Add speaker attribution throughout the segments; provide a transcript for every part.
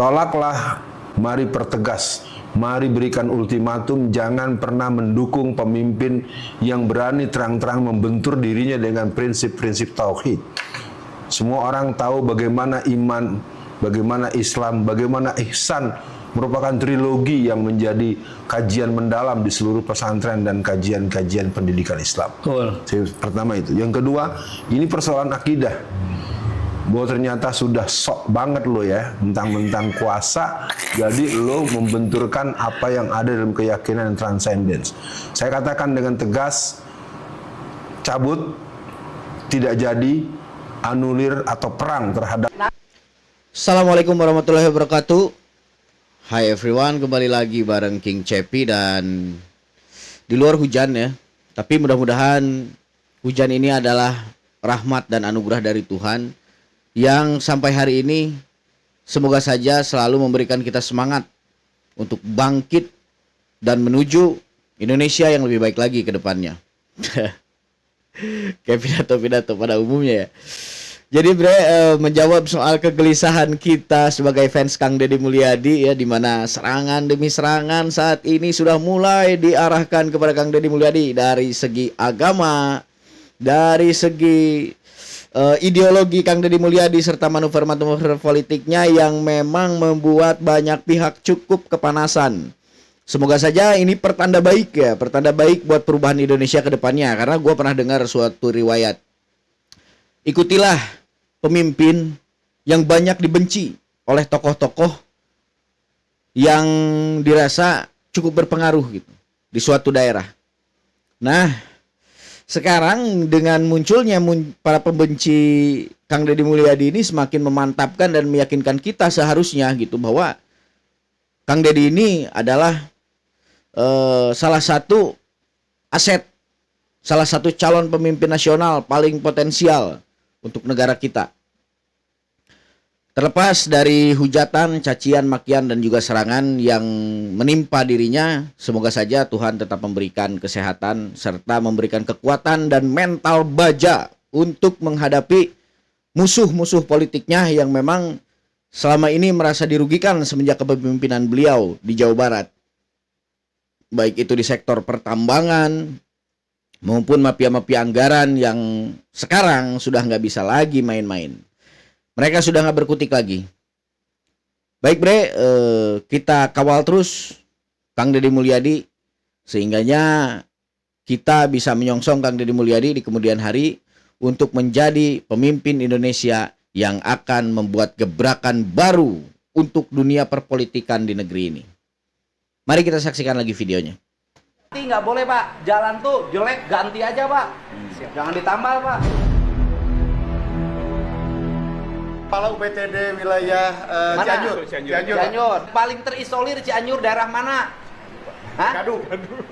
Speaker 1: Tolaklah, mari pertegas, mari berikan ultimatum, jangan pernah mendukung pemimpin yang berani terang-terang membentur dirinya dengan prinsip-prinsip tauhid. Semua orang tahu bagaimana iman, bagaimana Islam, bagaimana ihsan merupakan trilogi yang menjadi kajian mendalam di seluruh pesantren dan kajian-kajian pendidikan Islam. Pertama itu. Yang kedua, ini persoalan akidah. Bahwa ternyata sudah sok banget lo ya, mentang-mentang kuasa, jadi lo membenturkan apa yang ada dalam keyakinan dan transcendence. Saya katakan dengan tegas, cabut, tidak jadi, anulir atau perang terhadap.
Speaker 2: Assalamualaikum warahmatullahi wabarakatuh. Hai everyone, kembali lagi bareng King Cepi dan di luar hujan ya. Tapi mudah-mudahan hujan ini adalah rahmat dan anugerah dari Tuhan yang sampai hari ini semoga saja selalu memberikan kita semangat untuk bangkit dan menuju Indonesia yang lebih baik lagi ke depannya. Kayak pidato-pidato pada umumnya ya. Jadi menjawab soal kegelisahan kita sebagai fans Kang Deddy Mulyadi ya, di mana serangan demi serangan saat ini sudah mulai diarahkan kepada Kang Deddy Mulyadi dari segi agama, dari segi ideologi Kang Deddy Mulyadi serta manuver-manuver politiknya yang memang membuat banyak pihak cukup kepanasan. Semoga saja ini pertanda baik ya, pertanda baik buat perubahan Indonesia ke depannya. Karena gue pernah dengar suatu riwayat, ikutilah pemimpin yang banyak dibenci oleh tokoh-tokoh yang dirasa cukup berpengaruh gitu di suatu daerah. Nah, sekarang dengan munculnya para pembenci Kang Deddy Mulyadi ini semakin memantapkan dan meyakinkan kita seharusnya gitu bahwa Kang Deddy ini adalah salah satu aset, salah satu calon pemimpin nasional paling potensial untuk negara kita. Terlepas dari hujatan, cacian, makian dan juga serangan yang menimpa dirinya, semoga saja Tuhan tetap memberikan kesehatan serta memberikan kekuatan dan mental baja untuk menghadapi musuh-musuh politiknya yang memang selama ini merasa dirugikan semenjak kepemimpinan beliau di Jawa Barat. Baik itu di sektor pertambangan maupun mafia-mafia anggaran yang sekarang sudah nggak bisa lagi main-main. Mereka sudah nggak berkutik lagi. Baik kita kawal terus Kang Deddy Mulyadi sehingganya kita bisa menyongsong Kang Deddy Mulyadi di kemudian hari untuk menjadi pemimpin Indonesia yang akan membuat gebrakan baru untuk dunia perpolitikan di negeri ini. Mari kita saksikan lagi videonya.
Speaker 3: Nggak boleh Pak, jalan tuh jelek ganti aja Pak, jangan ditambal Pak.
Speaker 4: Kepala UPTD wilayah Cianjur.
Speaker 3: Paling terisolir Cianjur daerah mana? Hah?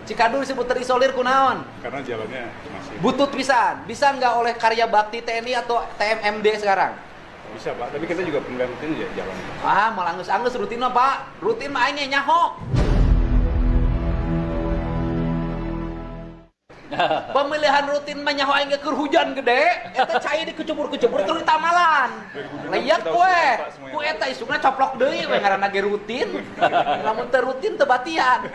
Speaker 3: Cikadu disebut terisolir kunaon?
Speaker 4: Karena jalannya masih
Speaker 3: Butut pisan. Bisa nggak oleh karya bakti TNI atau TMMD sekarang?
Speaker 4: bisa Pak, tapi kita juga pemilihan rutin ya jalan.
Speaker 3: Malah angus rutin mah Pak. Rutin mah aing nyaho. Pemilihan rutin mah nyaho aing keur hujan gede, eta cai dikecebur-kecebur terus ditamalan. Lihat we, ku eta isukna coplok deui we ngaranna ge rutin. Lamun teu rutin teu batian.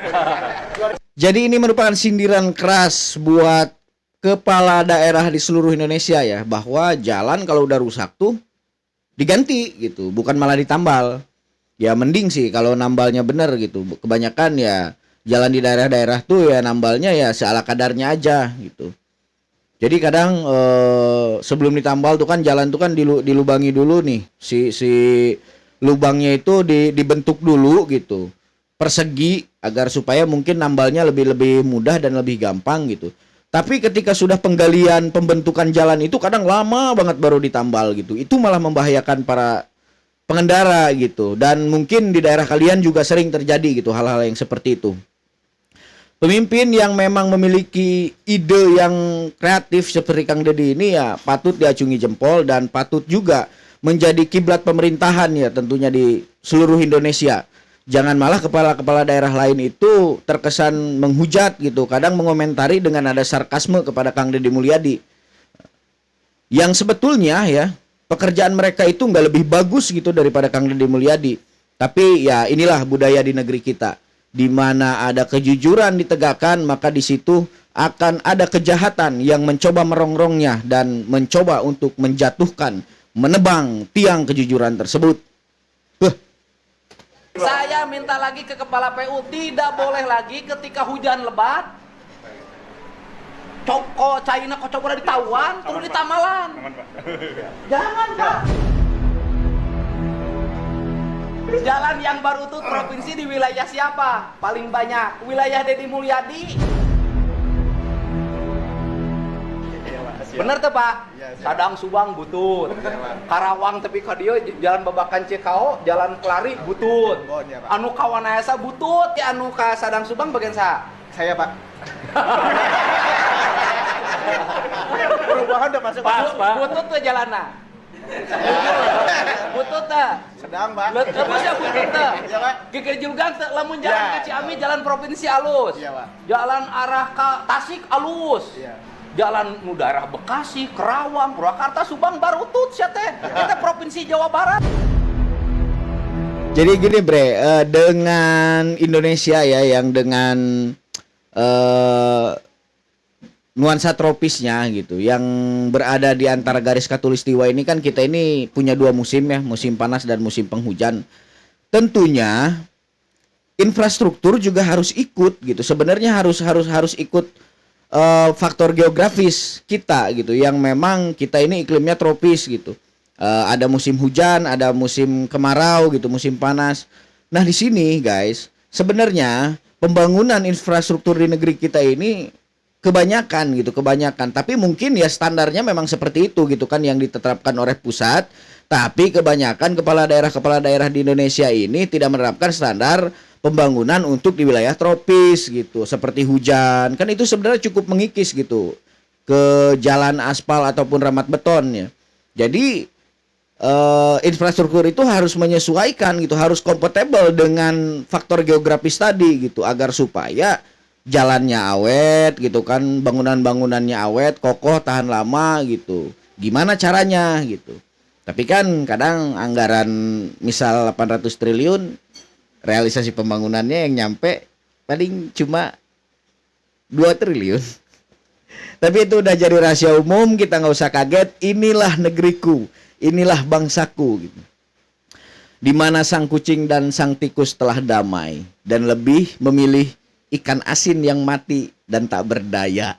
Speaker 2: Jadi ini merupakan sindiran keras buat kepala daerah di seluruh Indonesia ya, bahwa jalan kalau udah rusak tuh diganti gitu, bukan malah ditambal. Ya mending sih kalau nambalnya bener gitu. Kebanyakan ya jalan di daerah-daerah tuh ya nambalnya ya seala kadarnya aja gitu. Jadi kadang sebelum ditambal tuh kan jalan tuh kan dilubangi dulu nih. Si lubangnya itu dibentuk dulu gitu. Persegi agar supaya mungkin nambalnya lebih mudah dan lebih gampang gitu. Tapi ketika sudah penggalian pembentukan jalan itu kadang lama banget baru ditambal gitu. Itu malah membahayakan para pengendara gitu. Dan mungkin di daerah kalian juga sering terjadi gitu hal-hal yang seperti itu. Pemimpin yang memang memiliki ide yang kreatif seperti Kang Deddy ini ya patut diacungi jempol dan patut juga menjadi kiblat pemerintahan ya tentunya di seluruh Indonesia. Jangan malah kepala-kepala daerah lain itu terkesan menghujat gitu, kadang mengomentari dengan ada sarkasme kepada Kang Deddy Mulyadi. Yang sebetulnya ya pekerjaan mereka itu nggak lebih bagus gitu daripada Kang Deddy Mulyadi. Tapi ya inilah budaya di negeri kita, di mana ada kejujuran ditegakkan, maka di situ akan ada kejahatan yang mencoba merongrongnya dan mencoba untuk menjatuhkan, menebang tiang kejujuran tersebut.
Speaker 3: Saya minta lagi ke kepala PU, tidak boleh lagi ketika hujan lebat Coko China kocok di Taiwan turun di Tamalan.
Speaker 4: Aman, Pak.
Speaker 3: Jangan, Pak. Jalan yang baru tuh provinsi di wilayah siapa? Paling banyak wilayah Deddy Mulyadi. Bener tuh Pak? Sadang Subang butut. Karawang tepi ka dieu jalan Babakan Cikao, jalan Kelari butut. Anu kawan asa butut, ya anu ka Sadang Subang bagian sa?
Speaker 4: Saya, Pak.
Speaker 3: Perubahan udah masuk Pak. Butut tuh jalanna. Butut teh.
Speaker 4: Sedang, Pak.
Speaker 3: Lepas ya butut teh.
Speaker 4: Iya, Pak.
Speaker 3: Geger julgang teh lamun jalan ke Ciamis jalan provinsi alus.
Speaker 4: Iya, Pak.
Speaker 3: Jalan arah ke Tasik alus.
Speaker 4: Iya.
Speaker 3: Jalan nu daerah Bekasi, Kerawang, Purwakarta, Subang baru tut sia teh. Kita provinsi Jawa Barat.
Speaker 2: Jadi gini bre, dengan Indonesia ya yang dengan nuansa tropisnya gitu, yang berada di antara garis khatulistiwa ini kan kita ini punya dua musim ya, musim panas dan musim penghujan. Tentunya infrastruktur juga harus ikut gitu. Sebenarnya harus ikut faktor geografis kita gitu, yang memang kita ini iklimnya tropis gitu. Ada musim hujan, ada musim kemarau gitu, musim panas. Nah di sini guys, sebenarnya pembangunan infrastruktur di negeri kita ini kebanyakan. Tapi mungkin ya standarnya memang seperti itu gitu kan yang ditetapkan oleh pusat. Tapi kebanyakan kepala daerah di Indonesia ini tidak menerapkan standar pembangunan untuk di wilayah tropis gitu, seperti hujan. Kan itu sebenarnya cukup mengikis gitu ke jalan aspal ataupun ramat beton ya. Jadi infrastruktur itu harus menyesuaikan gitu, harus kompatibel dengan faktor geografis tadi gitu, agar supaya jalannya awet gitu kan, bangunan-bangunannya awet, kokoh, tahan lama gitu. Gimana caranya gitu. Tapi kan kadang anggaran misal 800 triliun, realisasi pembangunannya yang nyampe paling cuma 2 triliun. Tapi itu udah jadi rahasia umum, kita nggak usah kaget. Inilah negeriku, inilah bangsaku gitu. Di mana sang kucing dan sang tikus telah damai dan lebih memilih ikan asin yang mati dan tak berdaya.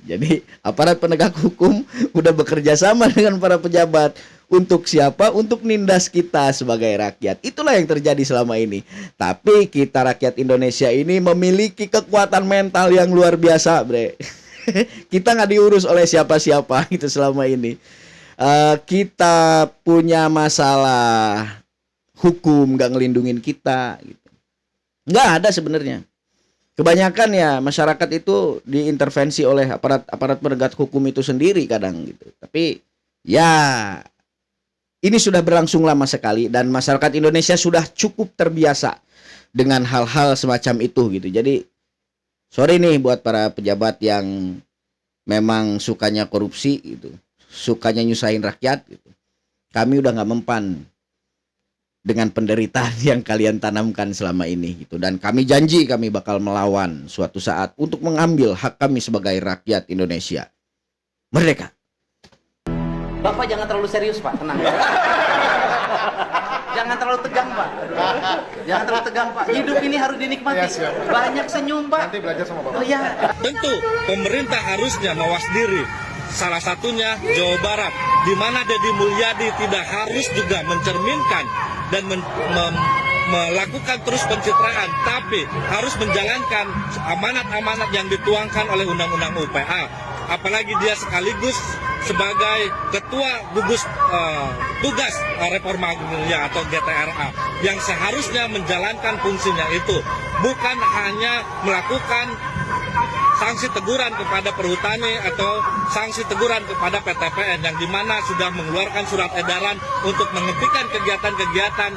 Speaker 2: Jadi aparat penegak hukum udah bekerja sama dengan para pejabat. Untuk siapa? Untuk nindas kita sebagai rakyat. Itulah yang terjadi selama ini. Tapi kita rakyat Indonesia ini memiliki kekuatan mental yang luar biasa, bre. Kita nggak diurus oleh siapa-siapa gitu selama ini. Kita punya masalah hukum nggak ngelindungin kita. Gitu. Nggak ada sebenarnya. Kebanyakan ya masyarakat itu diintervensi oleh aparat penegak hukum itu sendiri kadang gitu. Tapi ya ini sudah berlangsung lama sekali dan masyarakat Indonesia sudah cukup terbiasa dengan hal-hal semacam itu gitu. Jadi sorry nih buat para pejabat yang memang sukanya korupsi gitu, sukanya nyusahin rakyat gitu. Kami udah nggak mempan dengan penderitaan yang kalian tanamkan selama ini gitu, dan kami janji kami bakal melawan suatu saat untuk mengambil hak kami sebagai rakyat Indonesia. Merdeka.
Speaker 3: Bapak jangan terlalu serius Pak, tenang. Jangan terlalu tegang Pak. Jangan terlalu tegang Pak. Hidup ini harus dinikmati. Banyak senyum Pak.
Speaker 4: Nanti belajar sama Bapak.
Speaker 3: Oh iya.
Speaker 5: Tentu pemerintah harusnya mawas diri. Salah satunya Jawa Barat, di mana Deddy Mulyadi tidak harus juga mencerminkan dan melakukan terus pencitraan, tapi harus menjalankan amanat-amanat yang dituangkan oleh Undang-Undang UPA. Apalagi dia sekaligus sebagai ketua gugus tugas reforma agraria atau GTRA yang seharusnya menjalankan fungsinya itu, bukan hanya melakukan sanksi teguran kepada perhutani atau sanksi teguran kepada PTPN yang dimana sudah mengeluarkan surat edaran untuk menghentikan kegiatan-kegiatan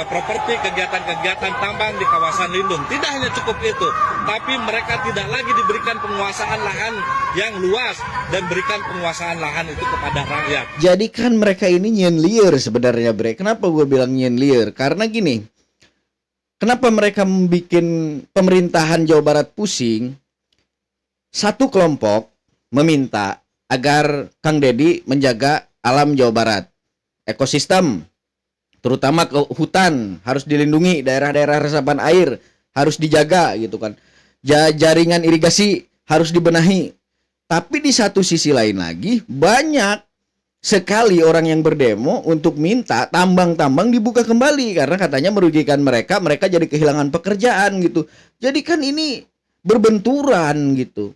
Speaker 5: properti, kegiatan-kegiatan tambang di kawasan lindung. Tidak hanya cukup itu, tapi mereka tidak lagi diberikan penguasaan lahan yang luas dan berikan penguasaan lahan itu kepada rakyat.
Speaker 2: Jadi kan mereka ini nyen liar sebenarnya bre. Kenapa gue bilang nyen liar? Karena gini, kenapa mereka membuat pemerintahan Jawa Barat pusing? Satu kelompok meminta agar Kang Deddy menjaga alam Jawa Barat, ekosistem, terutama ke hutan harus dilindungi, daerah-daerah resapan air harus dijaga gitu kan. Jaringan irigasi harus dibenahi. Tapi di satu sisi lain lagi banyak sekali orang yang berdemo untuk minta tambang-tambang dibuka kembali karena katanya merugikan mereka, mereka jadi kehilangan pekerjaan gitu. Jadi kan ini berbenturan gitu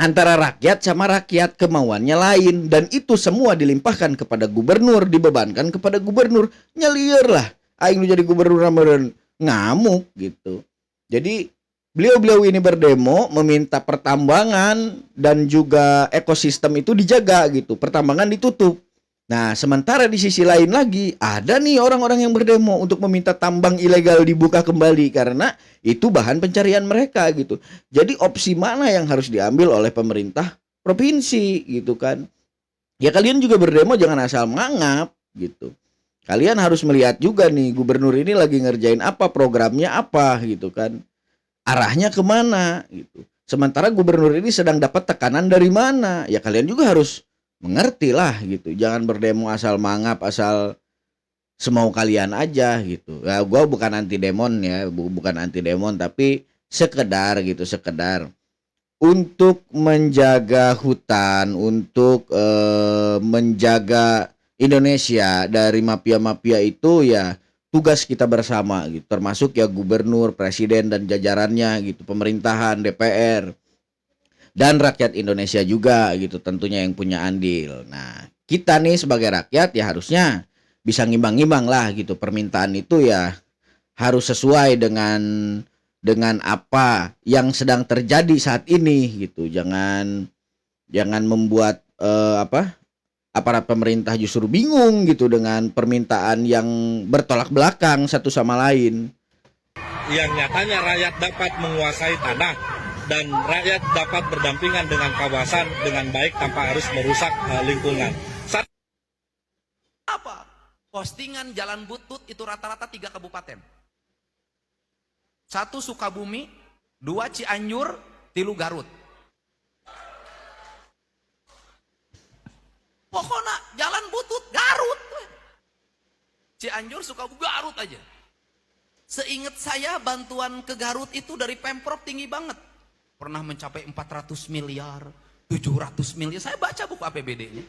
Speaker 2: antara rakyat sama rakyat, kemauannya lain, dan itu semua dilimpahkan kepada gubernur, dibebankan kepada gubernur. Nyelir lah aing jadi gubernur Ramadan, ngamuk gitu. Jadi beliau-beliau ini berdemo meminta pertambangan dan juga ekosistem itu dijaga gitu, pertambangan ditutup. Nah, sementara di sisi lain lagi ada nih orang-orang yang berdemo untuk meminta tambang ilegal dibuka kembali karena itu bahan pencarian mereka gitu. Jadi opsi mana yang harus diambil oleh pemerintah provinsi gitu kan? Ya kalian juga berdemo jangan asal mangap gitu. Kalian harus melihat juga nih gubernur ini lagi ngerjain apa, programnya apa gitu kan. Arahnya kemana gitu. Sementara gubernur ini sedang dapat tekanan dari mana? Ya kalian juga harus mengerti lah gitu, jangan berdemo asal mangap, asal semau kalian aja gitu. Ya, gue bukan anti demon ya, bukan anti demon, tapi sekedar gitu, sekedar untuk menjaga hutan, untuk menjaga Indonesia dari mafia-mafia itu ya tugas kita bersama gitu, termasuk ya gubernur, presiden dan jajarannya gitu, pemerintahan, DPR. Dan rakyat Indonesia juga gitu tentunya yang punya andil. Nah kita nih sebagai rakyat ya harusnya bisa ngimbang-ngimbang lah gitu. Permintaan itu ya harus sesuai dengan apa yang sedang terjadi saat ini gitu. Jangan membuat aparat pemerintah justru bingung gitu dengan permintaan yang bertolak belakang satu sama lain.
Speaker 5: Yang nyatanya rakyat dapat menguasai tanah dan rakyat dapat berdampingan dengan kawasan dengan baik tanpa harus merusak lingkungan.
Speaker 3: Apa? Postingan jalan butut itu rata-rata 3 kabupaten. 1 Sukabumi, 2 Cianjur, 3 Garut. Pokoknya jalan butut Garut. Cianjur, Sukabumi, Garut aja. Seingat saya bantuan ke Garut itu dari Pemprov tinggi banget. Pernah mencapai 400 miliar, 700 miliar. Saya baca buku APBD-nya.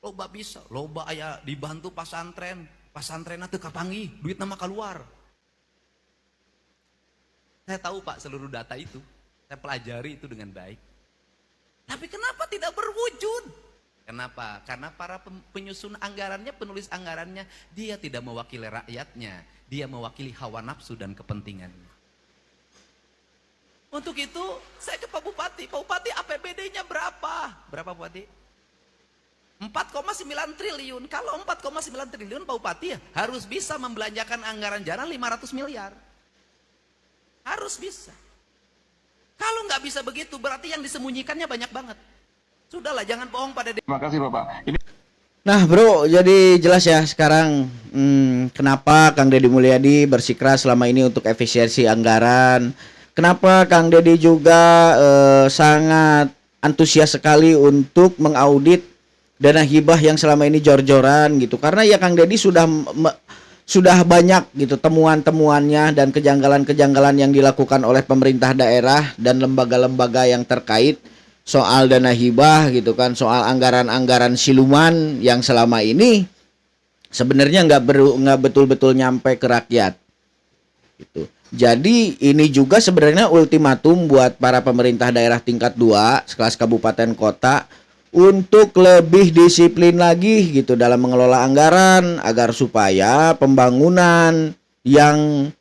Speaker 3: Loba bisa, loba aya dibantu pasantren. Pasantrenna teu kapanggih, duit nama keluar. Saya tahu Pak seluruh data itu. Saya pelajari itu dengan baik. Tapi kenapa tidak berwujud? Kenapa? Karena para penyusun anggarannya, penulis anggarannya, dia tidak mewakili rakyatnya. Dia mewakili hawa nafsu dan kepentingannya. Untuk itu saya ke Pak Bupati. Pak Bupati APBD-nya berapa? Berapa Pak Bupati? 4,9 triliun. Kalau 4,9 triliun Pak Bupati ya harus bisa membelanjakan anggaran jalan 500 miliar. Harus bisa. Kalau nggak bisa begitu berarti yang disembunyikannya banyak banget. Sudahlah jangan bohong pada
Speaker 4: Terima kasih Bapak.
Speaker 2: Nah bro, jadi jelas ya sekarang kenapa Kang Deddy Mulyadi bersikeras selama ini untuk efisiensi anggaran. Kenapa Kang Deddy juga sangat antusias sekali untuk mengaudit dana hibah yang selama ini jor-joran gitu. Karena ya Kang Deddy sudah banyak gitu temuan-temuannya dan kejanggalan-kejanggalan yang dilakukan oleh pemerintah daerah dan lembaga-lembaga yang terkait soal dana hibah gitu kan, soal anggaran-anggaran siluman yang selama ini sebenarnya nggak betul-betul nyampe ke rakyat gitu. Jadi ini juga sebenarnya ultimatum buat para pemerintah daerah tingkat 2 sekelas kabupaten kota untuk lebih disiplin lagi gitu dalam mengelola anggaran agar supaya pembangunan yang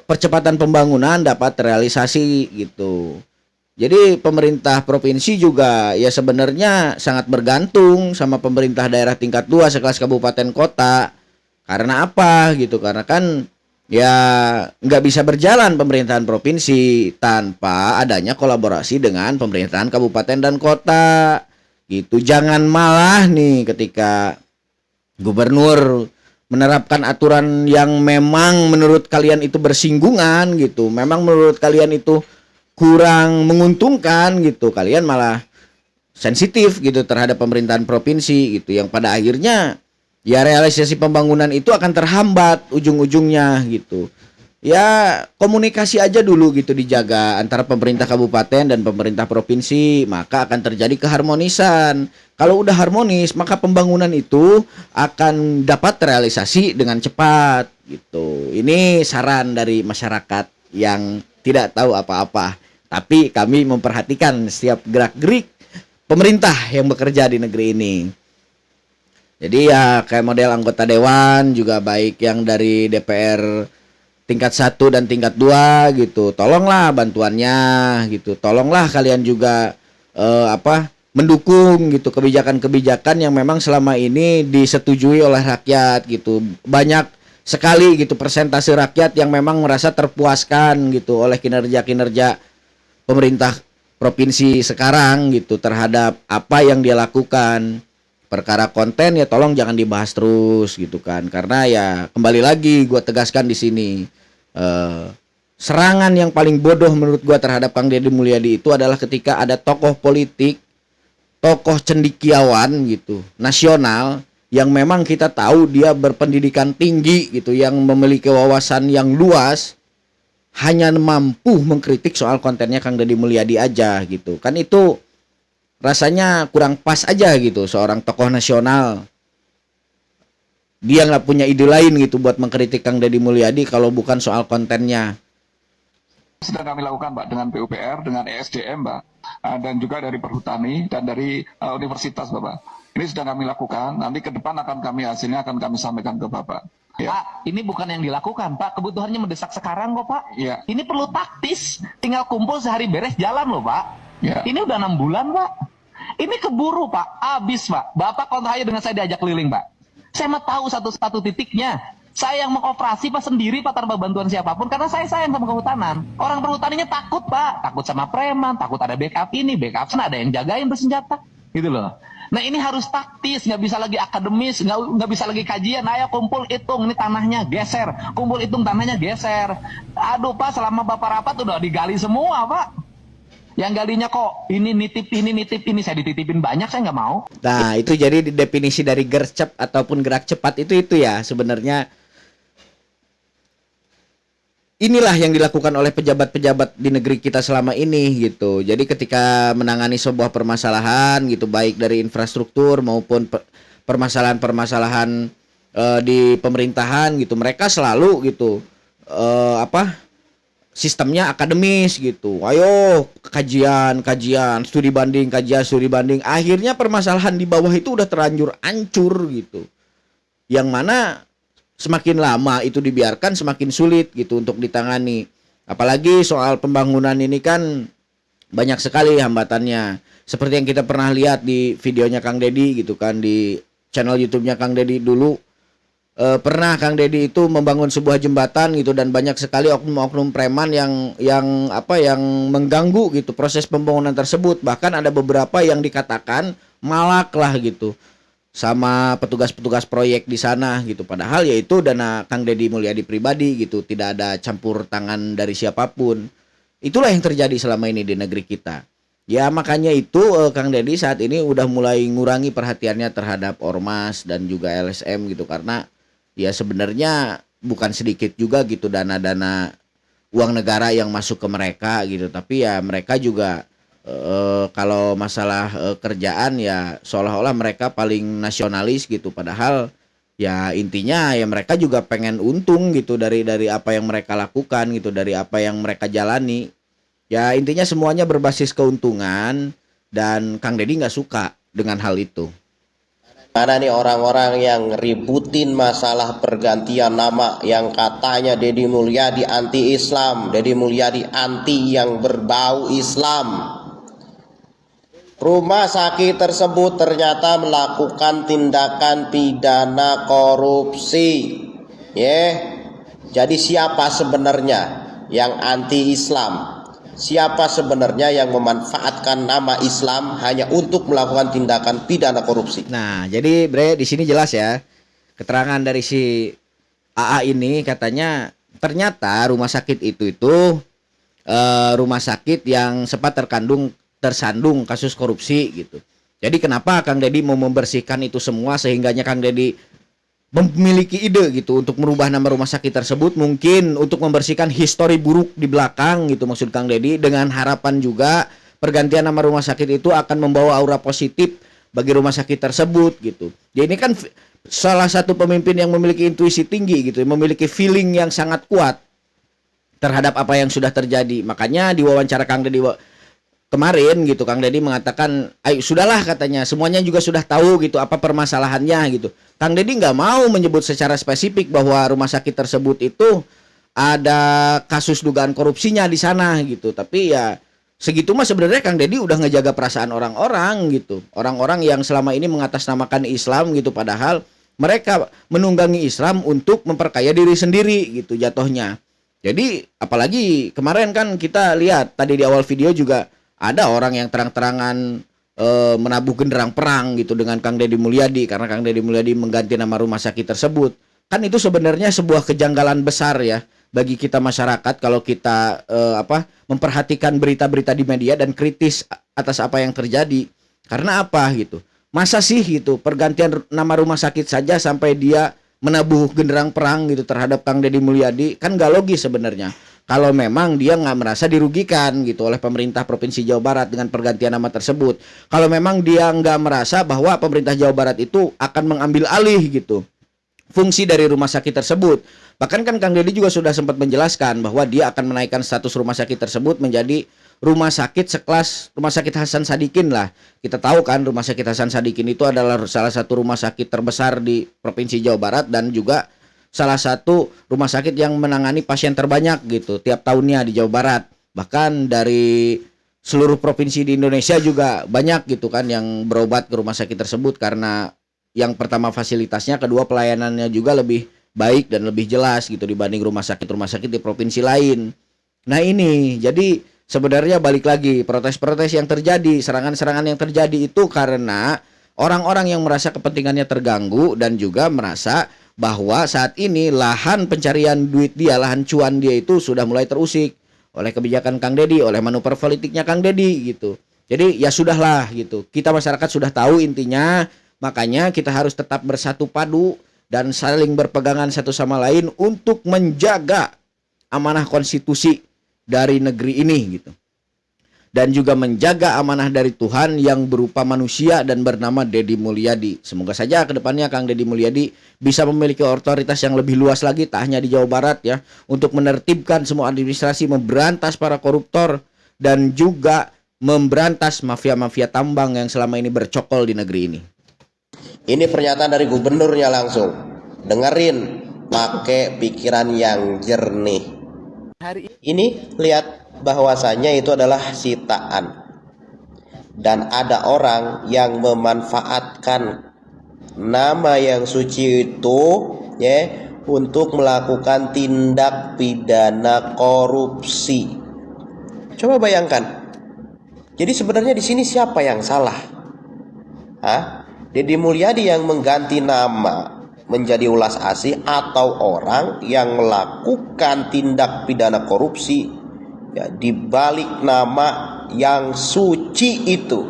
Speaker 2: percepatan pembangunan dapat terrealisasi gitu. Jadi pemerintah provinsi juga ya sebenarnya sangat bergantung sama pemerintah daerah tingkat 2 sekelas kabupaten kota. Karena apa gitu? Karena kan ya nggak bisa berjalan pemerintahan provinsi tanpa adanya kolaborasi dengan pemerintahan kabupaten dan kota gitu. Jangan malah nih ketika gubernur menerapkan aturan yang memang menurut kalian itu bersinggungan gitu, memang menurut kalian itu kurang menguntungkan gitu, kalian malah sensitif gitu terhadap pemerintahan provinsi gitu, yang pada akhirnya ya realisasi pembangunan itu akan terhambat ujung-ujungnya gitu. Ya komunikasi aja dulu gitu dijaga antara pemerintah kabupaten dan pemerintah provinsi, maka akan terjadi keharmonisan. Kalau udah harmonis, maka pembangunan itu akan dapat terrealisasi dengan cepat gitu. Ini saran dari masyarakat yang tidak tahu apa-apa, tapi kami memperhatikan setiap gerak-gerik pemerintah yang bekerja di negeri ini. Jadi ya kayak model anggota dewan juga baik yang dari DPR tingkat 1 dan tingkat 2 gitu. Tolonglah bantuannya gitu. Tolonglah kalian juga mendukung gitu kebijakan-kebijakan yang memang selama ini disetujui oleh rakyat gitu. Banyak sekali gitu persentase rakyat yang memang merasa terpuaskan gitu oleh kinerja-kinerja pemerintah provinsi sekarang gitu terhadap apa yang dia lakukan. Perkara konten ya tolong jangan dibahas terus gitu kan, karena ya kembali lagi gue tegaskan di sini, serangan yang paling bodoh menurut gue terhadap Kang Deddy Mulyadi itu adalah ketika ada tokoh politik, tokoh cendekiawan gitu nasional yang memang kita tahu dia berpendidikan tinggi gitu, yang memiliki wawasan yang luas, hanya mampu mengkritik soal kontennya Kang Deddy Mulyadi aja gitu kan. Itu rasanya kurang pas aja gitu, seorang tokoh nasional dia nggak punya ide lain gitu buat mengkritik Kang Deddy Mulyadi kalau bukan soal kontennya.
Speaker 6: Sedang kami lakukan Mbak dengan PUPR, dengan ESDM Mbak, dan juga dari Perhutani dan dari Universitas Bapak. Ini sedang kami lakukan, nanti ke depan hasilnya akan kami sampaikan ke Bapak. Ya.
Speaker 3: Pak, ini bukan yang dilakukan Pak, kebutuhannya mendesak sekarang kok Pak.
Speaker 6: Ya.
Speaker 3: Ini perlu taktis, tinggal kumpul sehari beres jalan loh Pak.
Speaker 6: Ya.
Speaker 3: Ini udah 6 bulan Pak. Ini keburu Pak, habis Pak. Bapak kontak aja dengan saya diajak keliling Pak. Saya mau tahu satu-satu titiknya. Saya yang mengoperasi Pak sendiri Pak tanpa bantuan siapapun, karena saya sayang sama kehutanan. Orang perhutaninya takut Pak, takut sama preman, takut ada backup ini, backup sana, ada yang jagain bersenjata, gitu loh. Nah ini harus taktis, nggak bisa lagi akademis, nggak bisa lagi kajian. Ayo kumpul hitung, ini tanahnya geser, kumpul hitung tanahnya geser. Aduh Pak, selama Bapak rapat udah digali semua Pak. Yang galinya kok ini nitip ini saya dititipin banyak, saya nggak mau.
Speaker 2: Nah itu jadi definisi dari gercep ataupun gerak cepat itu ya sebenarnya. Inilah yang dilakukan oleh pejabat-pejabat di negeri kita selama ini gitu. Jadi ketika menangani sebuah permasalahan gitu, baik dari infrastruktur maupun permasalahan-permasalahan di pemerintahan gitu, mereka selalu gitu sistemnya akademis gitu. Ayo kajian, studi banding, Akhirnya permasalahan di bawah itu udah terlanjur hancur gitu. Yang mana semakin lama itu dibiarkan semakin sulit gitu untuk ditangani. Apalagi soal pembangunan ini kan banyak sekali hambatannya. Seperti yang kita pernah lihat di videonya Kang Deddy gitu kan, di channel YouTube-nya Kang Deddy dulu. Pernah Kang Deddy itu membangun sebuah jembatan gitu, dan banyak sekali oknum-oknum preman yang mengganggu gitu proses pembangunan tersebut. Bahkan ada beberapa yang dikatakan malak lah gitu sama petugas-petugas proyek di sana gitu. Padahal ya itu dana Kang Deddy Mulyadi pribadi gitu, tidak ada campur tangan dari siapapun. Itulah yang terjadi selama ini di negeri kita. Ya makanya itu Kang Deddy saat ini udah mulai ngurangi perhatiannya terhadap ormas dan juga LSM gitu, karena ya sebenarnya bukan sedikit juga gitu dana-dana uang negara yang masuk ke mereka gitu. Tapi ya mereka juga kalau masalah kerjaan ya seolah-olah mereka paling nasionalis gitu. Padahal ya intinya ya mereka juga pengen untung gitu dari apa yang mereka lakukan gitu, dari apa yang mereka jalani. Ya intinya semuanya berbasis keuntungan, dan Kang Deddy nggak suka dengan hal itu.
Speaker 7: Mana nih orang-orang yang ributin masalah pergantian nama, yang katanya Deddy Mulyadi anti Islam, Deddy Mulyadi anti yang berbau Islam. Rumah sakit tersebut ternyata melakukan tindakan pidana korupsi. Jadi siapa sebenarnya yang anti Islam? Siapa sebenarnya yang memanfaatkan nama Islam hanya untuk melakukan tindakan pidana korupsi?
Speaker 2: Nah, jadi Bre di sini jelas ya. keterangan dari si AA ini katanya ternyata rumah sakit itu rumah sakit yang sempat tersandung kasus korupsi gitu. Jadi kenapa Kang Deddy mau membersihkan itu semua sehingganya Kang Deddy memiliki ide gitu untuk merubah nama rumah sakit tersebut, mungkin untuk membersihkan histori buruk di belakang gitu maksud Kang Deddy, dengan harapan juga pergantian nama rumah sakit itu akan membawa aura positif bagi rumah sakit tersebut gitu. Jadi ini kan salah satu pemimpin yang memiliki intuisi tinggi gitu, memiliki feeling yang sangat kuat terhadap apa yang sudah terjadi. Makanya di wawancara Kang Deddy kemarin gitu, Kang Deddy mengatakan, ayo sudahlah katanya, semuanya juga sudah tahu gitu apa permasalahannya gitu. Kang Deddy nggak mau menyebut secara spesifik bahwa rumah sakit tersebut itu ada kasus dugaan korupsinya di sana gitu. Tapi ya segitu mah sebenarnya Kang Deddy udah ngejaga perasaan orang-orang gitu. Orang-orang yang selama ini mengatasnamakan Islam gitu, padahal mereka menunggangi Islam untuk memperkaya diri sendiri gitu jatuhnya. Jadi apalagi kemarin kan kita lihat tadi di awal video juga ada orang yang terang-terangan menabuh genderang perang gitu dengan Kang Deddy Mulyadi karena Kang Deddy Mulyadi mengganti nama rumah sakit tersebut. Kan itu sebenarnya sebuah kejanggalan besar ya bagi kita masyarakat kalau kita memperhatikan berita-berita di media dan kritis atas apa yang terjadi. Karena apa gitu? Masa sih gitu pergantian nama rumah sakit saja sampai dia menabuh genderang perang gitu terhadap Kang Deddy Mulyadi, kan gak logis sebenarnya. Kalau memang dia nggak merasa dirugikan gitu oleh pemerintah Provinsi Jawa Barat dengan pergantian nama tersebut. Kalau memang dia nggak merasa bahwa pemerintah Jawa Barat itu akan mengambil alih gitu fungsi dari rumah sakit tersebut. Bahkan kan Kang Deddy juga sudah sempat menjelaskan bahwa dia akan menaikkan status rumah sakit tersebut menjadi rumah sakit sekelas Rumah Sakit Hasan Sadikin lah. Kita tahu kan Rumah Sakit Hasan Sadikin itu adalah salah satu rumah sakit terbesar di Provinsi Jawa Barat dan juga salah satu rumah sakit yang menangani pasien terbanyak gitu tiap tahunnya di Jawa Barat. Bahkan dari seluruh provinsi di Indonesia juga banyak gitu kan yang berobat ke rumah sakit tersebut karena yang pertama fasilitasnya, kedua pelayanannya juga lebih baik dan lebih jelas gitu dibanding rumah sakit di provinsi lain. Nah ini jadi sebenarnya balik lagi protes-protes yang terjadi, serangan-serangan yang terjadi itu karena orang-orang yang merasa kepentingannya terganggu dan juga merasa bahwa saat ini lahan pencarian duit dia, lahan cuan dia itu sudah mulai terusik oleh kebijakan Kang Deddy, oleh manuver politiknya Kang Deddy gitu. Jadi ya sudahlah gitu. Kita masyarakat sudah tahu intinya, makanya kita harus tetap bersatu padu dan saling berpegangan satu sama lain untuk menjaga amanah konstitusi dari negeri ini gitu. Dan juga menjaga amanah dari Tuhan yang berupa manusia dan bernama Deddy Mulyadi. Semoga saja kedepannya Kang Deddy Mulyadi bisa memiliki otoritas yang lebih luas lagi, tak hanya di Jawa Barat ya, untuk menertibkan semua administrasi, memberantas para koruptor, dan juga memberantas mafia-mafia tambang yang selama ini bercokol di negeri ini.
Speaker 7: Ini pernyataan dari gubernurnya langsung. Dengerin, pakai pikiran yang jernih. Ini lihat bahwasanya itu adalah sitaan dan ada orang yang memanfaatkan nama yang suci itu ya untuk melakukan tindak pidana korupsi. Coba bayangkan. Jadi sebenarnya di sini siapa yang salah? Deddy Mulyadi yang mengganti nama menjadi Ulas Asih atau orang yang melakukan tindak pidana korupsi ya, di balik nama yang suci itu?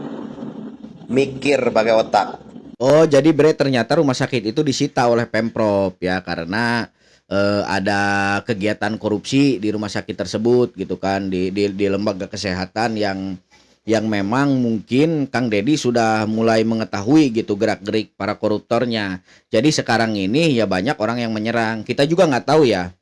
Speaker 7: Mikir pakai otak.
Speaker 2: Oh, jadi ternyata rumah sakit itu disita oleh Pemprov ya karena ada kegiatan korupsi di rumah sakit tersebut gitu kan, di lembaga kesehatan yang memang mungkin Kang Deddy sudah mulai mengetahui gitu gerak-gerik para koruptornya. Jadi sekarang ini ya banyak orang yang menyerang. Kita juga nggak tahu ya,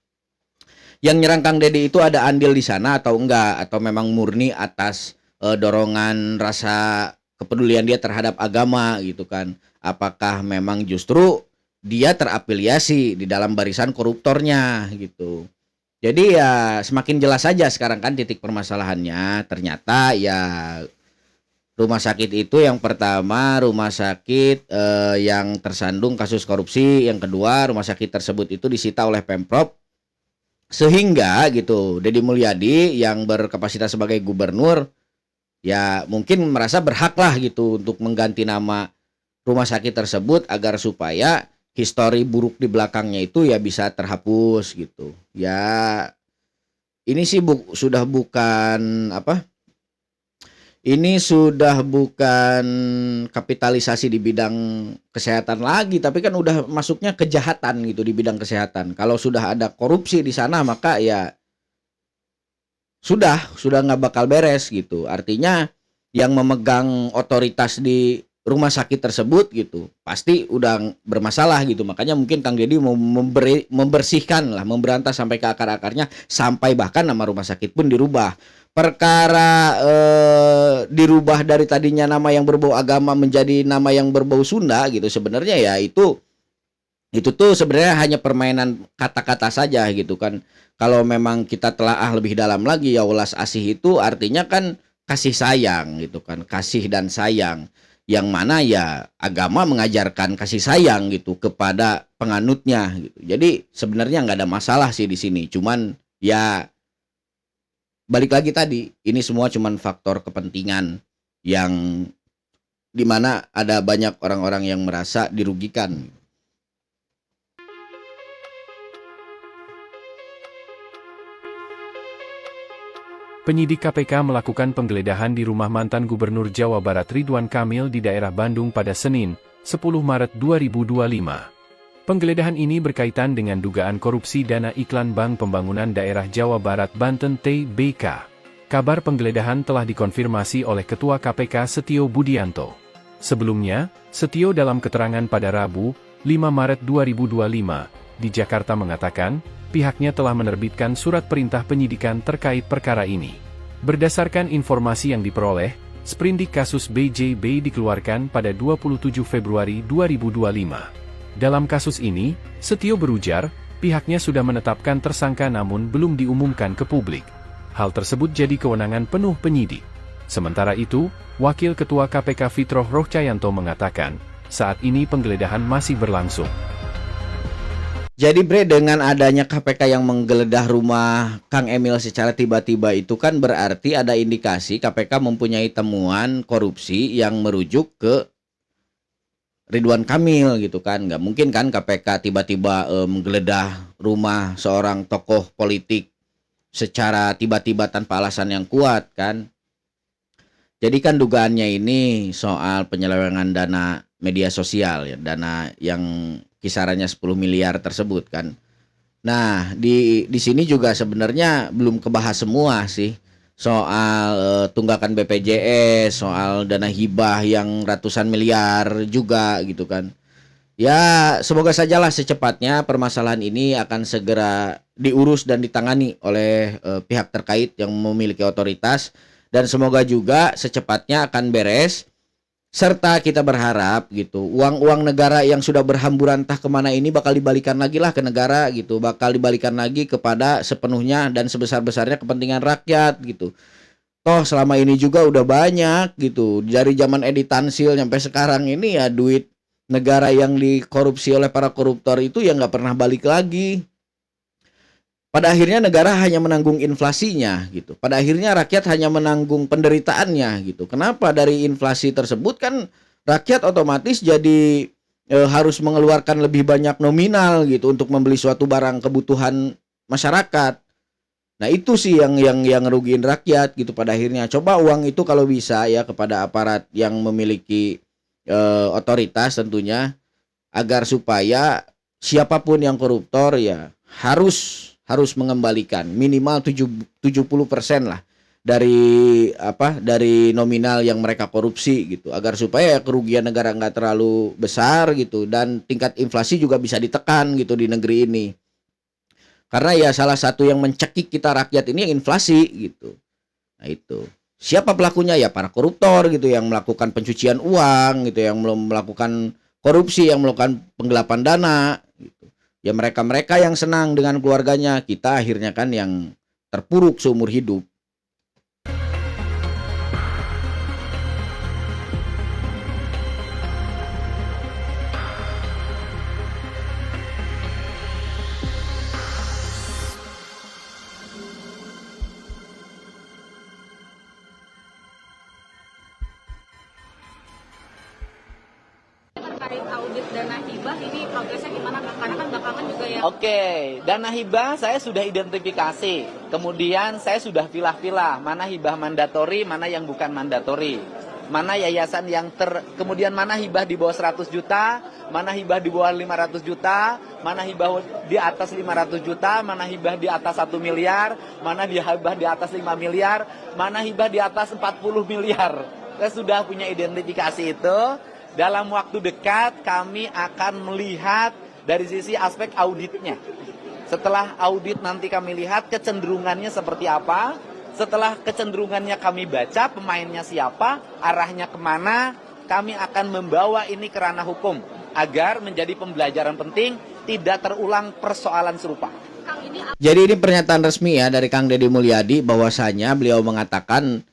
Speaker 2: yang nyerang Kang Deddy itu ada andil di sana atau enggak, atau memang murni atas dorongan rasa kepedulian dia terhadap agama gitu kan. Apakah memang justru dia terafiliasi di dalam barisan koruptornya gitu. Jadi ya semakin jelas saja sekarang kan titik permasalahannya. Ternyata ya rumah sakit itu yang pertama rumah sakit yang tersandung kasus korupsi, yang kedua rumah sakit tersebut itu disita oleh Pemprov. Sehingga gitu Deddy Mulyadi yang berkapasitas sebagai gubernur ya mungkin merasa berhak lah gitu untuk mengganti nama rumah sakit tersebut agar supaya histori buruk di belakangnya itu ya bisa terhapus gitu. Ya ini sih sudah bukan apa? Ini sudah bukan kapitalisasi di bidang kesehatan lagi, tapi kan udah masuknya kejahatan gitu di bidang kesehatan. Kalau sudah ada korupsi di sana maka ya sudah nggak bakal beres gitu. Artinya yang memegang otoritas di rumah sakit tersebut gitu pasti udah bermasalah gitu. Makanya mungkin Kang Deddy mau membersihkan lah, memberantas sampai ke akar-akarnya, sampai bahkan nama rumah sakit pun dirubah. Perkara dirubah dari tadinya nama yang berbau agama menjadi nama yang berbau Sunda gitu, sebenarnya ya itu tuh sebenarnya hanya permainan kata-kata saja gitu kan. Kalau memang kita telaah lebih dalam lagi, ya welas asih itu artinya kan kasih sayang gitu kan, kasih dan sayang, yang mana ya agama mengajarkan kasih sayang gitu kepada penganutnya gitu. Jadi sebenarnya nggak ada masalah sih di sini, cuman ya balik lagi tadi, ini semua cuman faktor kepentingan yang dimana ada banyak orang-orang yang merasa dirugikan.
Speaker 8: Penyidik KPK melakukan penggeledahan di rumah mantan Gubernur Jawa Barat Ridwan Kamil di daerah Bandung pada Senin, 10 Maret 2025. Penggeledahan ini berkaitan dengan dugaan korupsi dana iklan Bank Pembangunan Daerah Jawa Barat Banten (TBK). Kabar penggeledahan telah dikonfirmasi oleh Ketua KPK Setio Budianto. Sebelumnya, Setio dalam keterangan pada Rabu, 5 Maret 2025, di Jakarta mengatakan, pihaknya telah menerbitkan surat perintah penyidikan terkait perkara ini. Berdasarkan informasi yang diperoleh, sprindik kasus BJB dikeluarkan pada 27 Februari 2025. Dalam kasus ini, Setio berujar, pihaknya sudah menetapkan tersangka namun belum diumumkan ke publik. Hal tersebut jadi kewenangan penuh penyidik. Sementara itu, Wakil Ketua KPK Fitroh Rohcayanto mengatakan, saat ini penggeledahan masih berlangsung.
Speaker 2: Jadi Bre, dengan adanya KPK yang menggeledah rumah Kang Emil secara tiba-tiba itu kan berarti ada indikasi KPK mempunyai temuan korupsi yang merujuk ke Ridwan Kamil gitu kan. Nggak mungkin kan KPK tiba-tiba menggeledah rumah seorang tokoh politik secara tiba-tiba tanpa alasan yang kuat kan. Jadi kan dugaannya ini soal penyelewengan dana media sosial ya, dana yang kisarannya 10 miliar tersebut kan. Nah, di sini juga sebenarnya belum kebahas semua sih soal tunggakan BPJS, soal dana hibah yang ratusan miliar juga gitu kan. Ya, semoga sajalah secepatnya permasalahan ini akan segera diurus dan ditangani oleh pihak terkait yang memiliki otoritas, dan semoga juga secepatnya akan beres. Serta kita berharap gitu, uang-uang negara yang sudah berhamburan entah kemana ini bakal dibalikan lagi lah ke negara gitu, bakal dibalikan lagi kepada sepenuhnya dan sebesar-besarnya kepentingan rakyat gitu. Toh selama ini juga udah banyak gitu, dari zaman Edi Tansil sampai sekarang ini ya duit negara yang dikorupsi oleh para koruptor itu ya nggak pernah balik lagi. Pada akhirnya negara hanya menanggung inflasinya gitu. Pada akhirnya rakyat hanya menanggung penderitaannya gitu. Kenapa? Dari inflasi tersebut kan rakyat otomatis jadi harus mengeluarkan lebih banyak nominal gitu untuk membeli suatu barang kebutuhan masyarakat. Nah, itu sih yang ngerugiin rakyat gitu pada akhirnya. Coba uang itu kalau bisa ya kepada aparat yang memiliki otoritas tentunya, agar supaya siapapun yang koruptor ya harus mengembalikan minimal 70% lah dari nominal yang mereka korupsi gitu, agar supaya kerugian negara nggak terlalu besar gitu dan tingkat inflasi juga bisa ditekan gitu di negeri ini. Karena ya salah satu yang mencekik kita rakyat ini inflasi gitu. Nah itu. Siapa pelakunya? Ya para koruptor gitu, yang melakukan pencucian uang gitu, yang melakukan korupsi, yang melakukan penggelapan dana gitu. Ya mereka-mereka yang senang dengan keluarganya, kita akhirnya kan yang terpuruk seumur hidup.
Speaker 9: terkait audit dana hibah ini progresnya gimana Kak? Karena kan belakangan juga ya.
Speaker 3: Oke, dana hibah saya sudah identifikasi. Kemudian saya sudah pilah-pilah mana hibah mandatori, mana yang bukan mandatori. Mana yayasan yang kemudian mana hibah di bawah 100 juta, mana hibah di bawah 500 juta, mana hibah di atas 500 juta, mana hibah di atas 1 miliar, mana hibah di atas 5 miliar, mana hibah di atas 40 miliar. Saya sudah punya identifikasi itu. Dalam waktu dekat kami akan melihat dari sisi aspek auditnya. Setelah audit nanti kami lihat kecenderungannya seperti apa. Setelah kecenderungannya kami baca pemainnya siapa, arahnya kemana, kami akan membawa ini ke ranah hukum agar menjadi pembelajaran penting, tidak terulang persoalan serupa.
Speaker 2: Jadi ini pernyataan resmi ya dari Kang Deddy Mulyadi, bahwasanya beliau mengatakan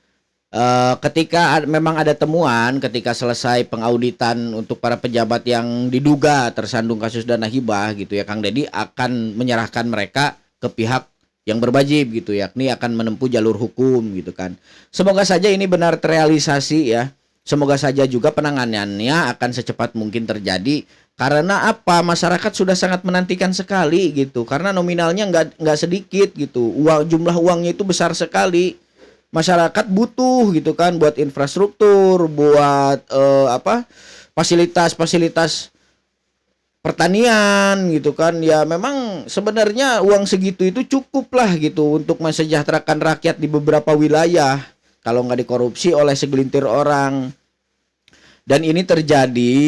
Speaker 2: ketika memang ada temuan ketika selesai pengauditan untuk para pejabat yang diduga tersandung kasus dana hibah gitu ya, Kang Deddy akan menyerahkan mereka ke pihak yang berwajib gitu, yakni akan menempuh jalur hukum gitu kan. Semoga saja ini benar terrealisasi ya. Semoga saja juga penanganannya akan secepat mungkin terjadi. Karena apa? Masyarakat sudah sangat menantikan sekali gitu. Karena nominalnya nggak sedikit gitu. Jumlah uangnya itu besar sekali. Masyarakat butuh gitu kan buat infrastruktur, buat fasilitas-fasilitas pertanian gitu kan. Ya memang sebenarnya uang segitu itu cukup lah gitu untuk mensejahterakan rakyat di beberapa wilayah kalau nggak dikorupsi oleh segelintir orang. Dan ini terjadi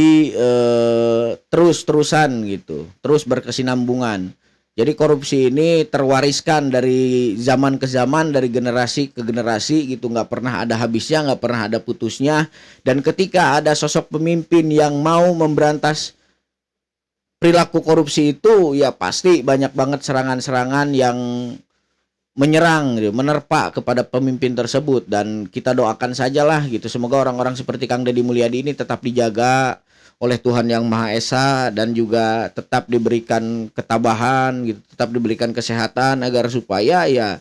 Speaker 2: terus-terusan gitu, terus berkesinambungan. Jadi korupsi ini terwariskan dari zaman ke zaman, dari generasi ke generasi gitu, nggak pernah ada habisnya, nggak pernah ada putusnya. Dan ketika ada sosok pemimpin yang mau memberantas perilaku korupsi itu, ya pasti banyak banget serangan-serangan yang menyerang, gitu, menerpa kepada pemimpin tersebut. Dan kita doakan sajalah gitu, semoga orang-orang seperti Kang Deddy Mulyadi ini tetap dijaga oleh Tuhan Yang Maha Esa dan juga tetap diberikan ketabahan gitu, tetap diberikan kesehatan agar supaya ya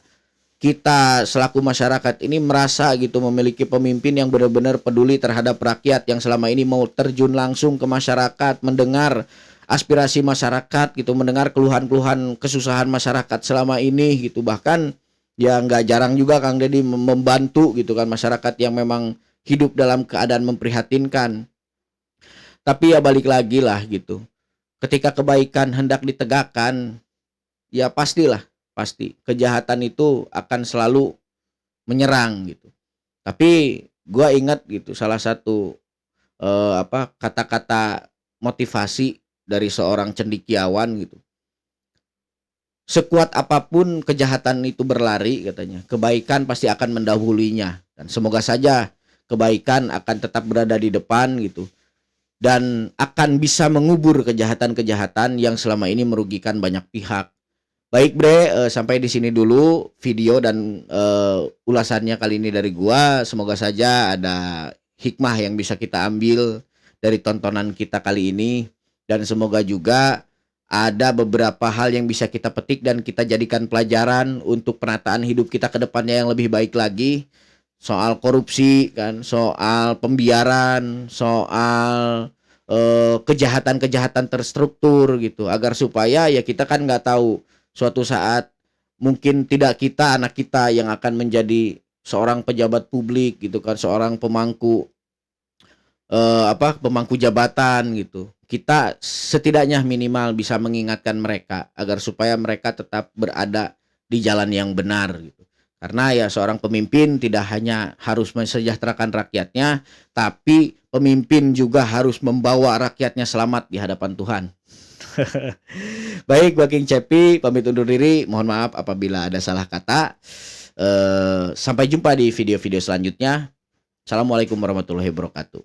Speaker 2: kita selaku masyarakat ini merasa gitu memiliki pemimpin yang benar-benar peduli terhadap rakyat, yang selama ini mau terjun langsung ke masyarakat, mendengar aspirasi masyarakat gitu, mendengar keluhan-keluhan kesusahan masyarakat selama ini gitu. Bahkan ya nggak jarang juga Kang Deddy membantu gitu kan masyarakat yang memang hidup dalam keadaan memprihatinkan. Tapi ya balik lagi lah gitu, ketika kebaikan hendak ditegakkan, ya pasti kejahatan itu akan selalu menyerang gitu. Tapi gua ingat gitu salah satu kata-kata motivasi dari seorang cendekiawan gitu. Sekuat apapun kejahatan itu berlari katanya, kebaikan pasti akan mendahulunya. Dan semoga saja kebaikan akan tetap berada di depan gitu. Dan akan bisa mengubur kejahatan-kejahatan yang selama ini merugikan banyak pihak. Baik Bre, sampai di sini dulu video dan ulasannya kali ini dari gua. Semoga saja ada hikmah yang bisa kita ambil dari tontonan kita kali ini. Dan semoga juga ada beberapa hal yang bisa kita petik dan kita jadikan pelajaran untuk penataan hidup kita ke depannya yang lebih baik lagi. Soal korupsi kan, soal pembiaran, soal kejahatan-kejahatan terstruktur gitu, agar supaya ya kita kan nggak tahu suatu saat mungkin tidak kita, anak kita yang akan menjadi seorang pejabat publik gitu kan, seorang pemangku pemangku jabatan gitu. Kita setidaknya minimal bisa mengingatkan mereka agar supaya mereka tetap berada di jalan yang benar gitu. Karena ya seorang pemimpin tidak hanya harus mensejahterakan rakyatnya, tapi pemimpin juga harus membawa rakyatnya selamat di hadapan Tuhan. Baik, gua King Cepi pamit undur diri. Mohon maaf apabila ada salah kata. Sampai jumpa di video-video selanjutnya. Assalamualaikum warahmatullahi wabarakatuh.